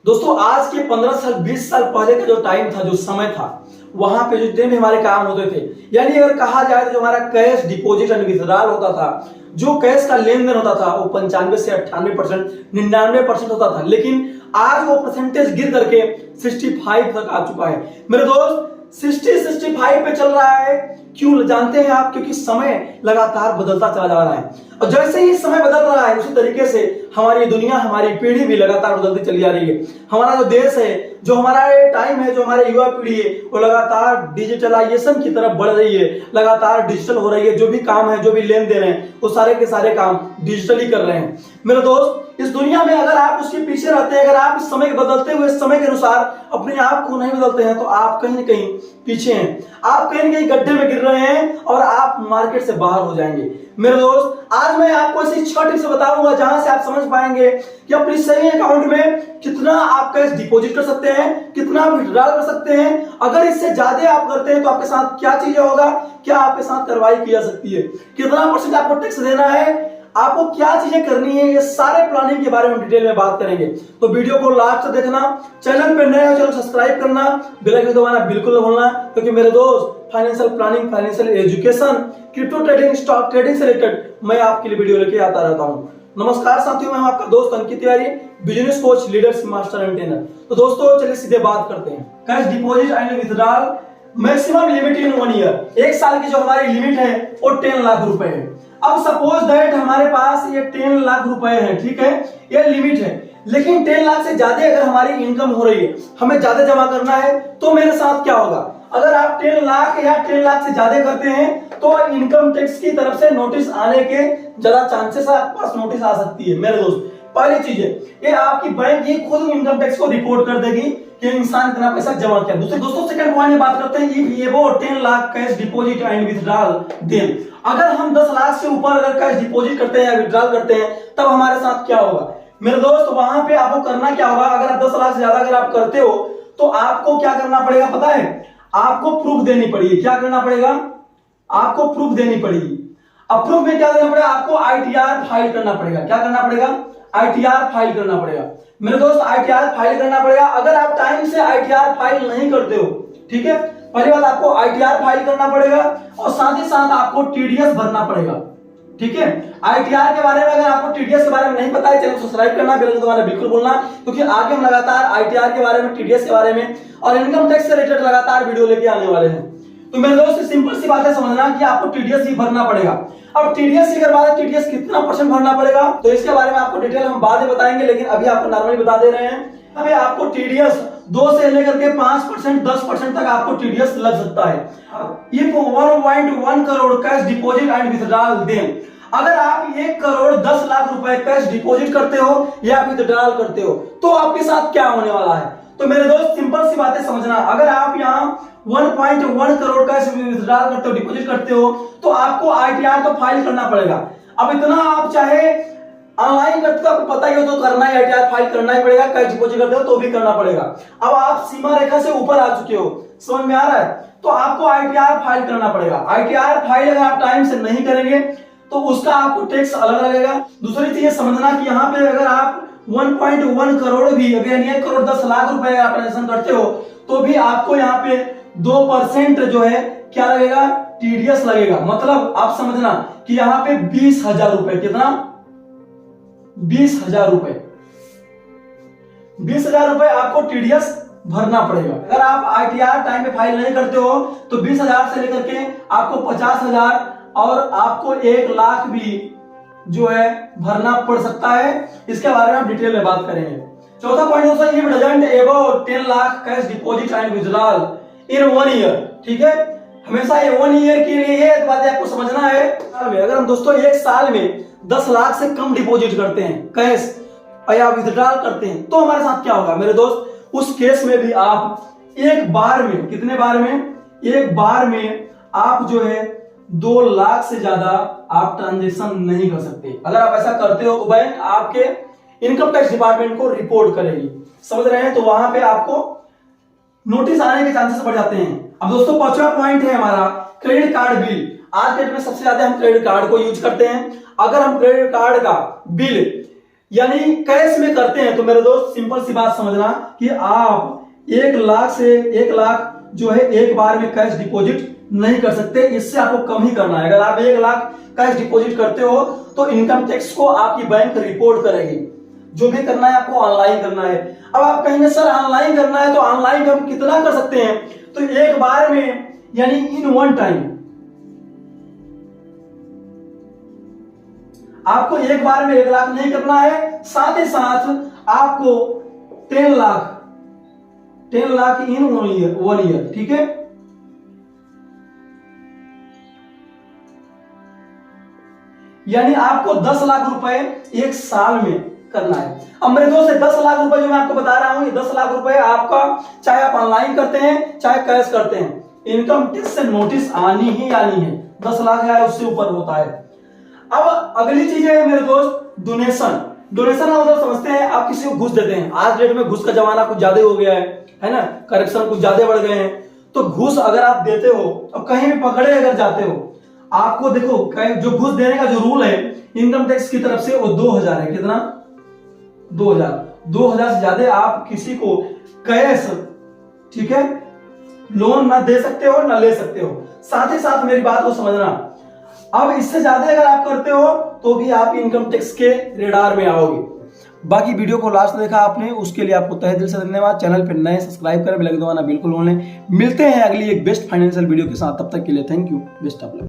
दोस्तों आज के 15 साल 20 साल पहले का जो टाइम था, जो समय था, वहां पे जितने भी हमारे काम होते थे, यानी अगर कहा जाए तो जो हमारा कैश डिपॉजिट एंड विथड्रॉल होता था, जो कैश का लेन देन होता था, वो 95 से 98%, 99% होता था। लेकिन आज वो परसेंटेज गिर करके 65 तक आ चुका है। मेरे दोस्त 65 पे चल रहा है। क्यों जानते हैं आप? क्योंकि समय लगातार बदलता चला जा रहा है और जैसे ही समय बदल रहा है उसी तरीके से हमारी दुनिया, हमारी पीढ़ी भी लगातार बदलती चली जा रही है। हमारा जो देश है, जो हमारा टाइम है, जो हमारे युवा पीढ़ी है, वो लगातार डिजिटलाइजेशन की तरफ बढ़ रही है, लगातार डिजिटल हो रही है। जो भी काम है, जो भी लेन देन है, वो सारे के सारे काम डिजिटली कर रहे हैं। मेरे दोस्त इस दुनिया में अगर आप उसके पीछे रहते हैं, अगर आप इस समय के बदलते हुए समय के अनुसार अपने आप को नहीं बदलते हैं, तो आप कहीं ना कहीं पीछे हैं, आप कहीं ना कहीं गड्ढे में गिर रहे हैं और आप मार्केट से बाहर हो जाएंगे। मेरे दोस्त आज मैं आपको ऐसी 6 टिप्स बताऊंगा जहां से आप समझ पाएंगे कि अपनी सेविंग अकाउंट में कितना आप कैश डिपॉजिट कर सकते हैं, कितना विड्रॉल कर सकते हैं। अगर इससे ज्यादा आप करते हैं तो आपके साथ क्या चीजें होगा, क्या आपके साथ कार्रवाई की जा सकती है, कितना परसेंट आपको टैक्स देना है, आपको क्या चीजें करनी है, ये सारे प्लानिंग के बारे में डिटेल में बात करेंगे। तो वीडियो को लास्ट तक देखना, चैनल पे नए हो चैनल सब्सक्राइब करना, बेल आइकन दबाना बिल्कुल न भूलना, क्योंकि मेरे दोस्त financial planning, financial education, crypto trading, stock trading से रिलेटेड मैं आपके लिए वीडियो लेके आता रहता हूँ। नमस्कार साथियों, मैं आपका दोस्त Ankit Tiwari, business coach, leadership master and trainer. तो दोस्तों चलिए सीधे बात करते हैं। Cash deposit and withdrawal maximum limit in 1 year. एक साल की जो हमारी लिमिट है वो 10 लाख रुपए है। अब सपोज दैट हमारे पास ये 10 लाख रुपए है, ठीक है, ये लिमिट है। लेकिन 10 लाख से ज्यादा अगर हमारी इनकम हो रही है, हमें ज्यादा जमा करना है, तो मेरे साथ क्या होगा? अगर आप 10 लाख या 10 लाख से ज्यादा करते हैं तो इनकम टैक्स की तरफ से नोटिस आने के ज्यादा चांसेस है, आपके पास नोटिस आ सकती है। मेरे दोस्त पहली चीज है, ये आपकी बैंक ये खुद इनकम टैक्स को रिपोर्ट कर देगी कि इंसान कितना पैसा जमा किया। दूसरे दोस्तों सेकंड पॉइंट में बात करते हैं, if above 10 lakh cash deposit and withdrawal, then अगर हम 10 लाख से ऊपर अगर कैश डिपॉजिट करते हैं या विथड्रॉल करते हैं, तब हमारे साथ क्या होगा? मेरे दोस्त वहां पे आपको करना क्या होगा? अगर आप 10 लाख से ज्यादा अगर आप करते हो तो आपको क्या करना पड़ेगा पता है? आपको प्रूफ देनी पड़ेगी। क्या करना पड़ेगा? आपको प्रूफ देनी पड़ेगी। अब प्रूफ में क्या देना पड़ेगा? आपको आईटीआर फाइल करना पड़ेगा। क्या करना पड़ेगा? आईटीआर फाइल करना पड़ेगा। मेरे दोस्त आईटीआर फाइल करना पड़ेगा। अगर आप टाइम से आईटीआर फाइल नहीं करते हो, ठीक है, पहली बात आपको आईटीआर फाइल करना पड़ेगा और साथ ही साथ आपको टीडीएस भरना पड़ेगा, ठीक है। आईटीआर के बारे में अगर आपको टीडीएस के बारे में नहीं पता है, चैनल सब्सक्राइब करना, बेल आइकन दबाना बिल्कुल भूलना, क्योंकि आगे हम लगातार आईटीआर के बारे में, टीडीएस के बारे में और इनकम टैक्स से रिलेटेड लगातार वीडियो लेके आने वाले हैं। तो मेरे दोस्त सिंपल सी बात है समझना कि आपको टीडीएस भी भरना पड़ेगा। अब टीडीएस की अगर बात है, टीडीएस कितना परसेंट भरना पड़ेगा, तो इसके बारे में आपको डिटेल हम बाद में बताएंगे, लेकिन अभी आपको नॉर्मली बता दे रहे हैं। अभी आपको टीडीएस 2 से लेकर के 5%, 10% तक आपको टीडीएस लग सकता है। If 1.1 crore cash deposit and withdrawal, then अगर आप 1 करोड़ 10 लाख रुपए कैश डिपॉजिट करते हो या विथड्रॉल करते हो, तो आपके साथ क्या होने वाला है? तो मेरे दोस्त सिंपल सी बातें समझना, अगर आप यहाँ 1.1 करोड़ कैश विथड्रॉल करते हो, डिपॉजिट करते हो, तो आपको आईटीआर तो फाइल करना पड़ेगा। अब इतना आप चाहे ऑनलाइन करते हो, आपको पता ही हो तो करना ही, आईटीआर फाइल करना ही पड़ेगा। कैश डिपॉजिट करते हो तो भी करना पड़ेगा। अब आप सीमा रेखा से ऊपर आ चुके हो, समझ में आ रहा है, तो आपको आईटीआर फाइल करना पड़ेगा। आईटीआर फाइल अगर आप टाइम से नहीं करेंगे तो उसका आपको टैक्स अलग लगेगा। दूसरी चीज समझना कि यहाँ पे अगर आप 1.1 करोड़ भी, अगर 1 करोड़ 10 लाख रुपए आप ट्रांजेक्शन करते हो, तो भी आपको यहाँ पे 2% जो है क्या लगेगा? टीडीएस लगेगा। मतलब आप समझना कि यहाँ पे 20,000 रुपए, कितना? 20,000 रुपए, 20,000 रुपए आपको टीडीएस भरना पड़ेगा। अगर आप आईटीआर टाइम पे फाइल नहीं करते हो तो 20,000 से लेकर के आपको 50,000 और आपको 1 लाख भी जो है भरना पड़ सकता है। इसके बारे में हम डिटेल में बात करेंगे। चौथा पॉइंट दोस्तों, if doesn't above 10 lakh cash deposit and withdrawal in 1 year, ठीक है, हमेशा ये 1 ईयर के लिए ये बात आपको समझना है। अगर हम दोस्तों 1 साल में 10 लाख से कम डिपॉजिट करते हैं कैश या विथड्रॉल करते हैं, तो हमारे साथ क्या होगा? मेरे दोस्त उस केस में भी आप एक बार में, कितने बार में? एक बार में आप जो है 2 लाख से ज्यादा आप ट्रांजेक्शन नहीं कर सकते। अगर आप ऐसा करते हो तो बैंक आपके इनकम टैक्स डिपार्टमेंट को रिपोर्ट करेगी, समझ रहे हैं, तो वहां पे आपको नोटिस आने के चांसेस बढ़ जाते हैं। अब दोस्तों 5वां पॉइंट है हमारा क्रेडिट कार्ड बिल। आज के डेट में सबसे ज्यादा हम क्रेडिट कार्ड को यूज करते हैं। अगर हम क्रेडिट कार्ड का बिल यानी कैश में करते हैं तो मेरे दोस्त सिंपल सी बात समझना कि आप 1 लाख जो है एक बार में कैश डिपॉजिट नहीं कर सकते, इससे आपको कम ही करना है। अगर आप 1 लाख कैश डिपॉजिट करते हो तो इनकम टैक्स को आपकी बैंक रिपोर्ट करेगी। जो भी करना है आपको ऑनलाइन करना है। अब आप कहेंगे सर ऑनलाइन करना है तो ऑनलाइन हम कितना कर सकते हैं? तो एक बार में यानी इन वन टाइम आपको एक बार में 1 लाख नहीं करना है, साथ ही साथ आपको 10 लाख इन 1 ईयर, ठीक है। यानी आपको 10 लाख रुपए एक साल में करना है। अब मेरे दोस्त 10 लाख रुपए जो मैं आपको बता रहा हूं, ये 10 लाख रुपए आपका चाहे आप ऑनलाइन करते हैं चाहे कैश करते हैं, इनकम टैक्स से नोटिस आनी ही आनी है। 10 लाख या उससे ऊपर होता है। अब अगली चीज है मेरे दोस्त डोनेशन। डोनेशन हम मतलब समझते हैं आप किसी को घूस देते हैं। आज डेट में घूस का जमाना कुछ ज्यादा हो गया है ना, करप्शन कुछ ज्यादा बढ़ गए हैं। तो घूस अगर आप देते हो और कहीं भी पकड़े अगर जाते हो, आपको देखो जो घूस देने का जो रूल है इनकम टैक्स की तरफ से वो 2000 है। कितना? 2000 से ज्यादा आप किसी को कैश, ठीक है, लोन ना दे सकते हो ना ले सकते हो। साथ ही साथ मेरी बात को समझना, अब इससे ज्यादा अगर आप करते हो तो भी आप इनकम टैक्स के रेडार में आओगे। बाकी वीडियो को लास्ट देखा आपने, उसके लिए आपको तहे दिल से धन्यवाद। चैनल पर नए सब्सक्राइब करें, बेल आइकन दबाना बिल्कुल भूलें। मिलते हैं अगली एक बेस्ट फाइनेंशियल वीडियो के साथ, तब तक के लिए thank you, best of luck.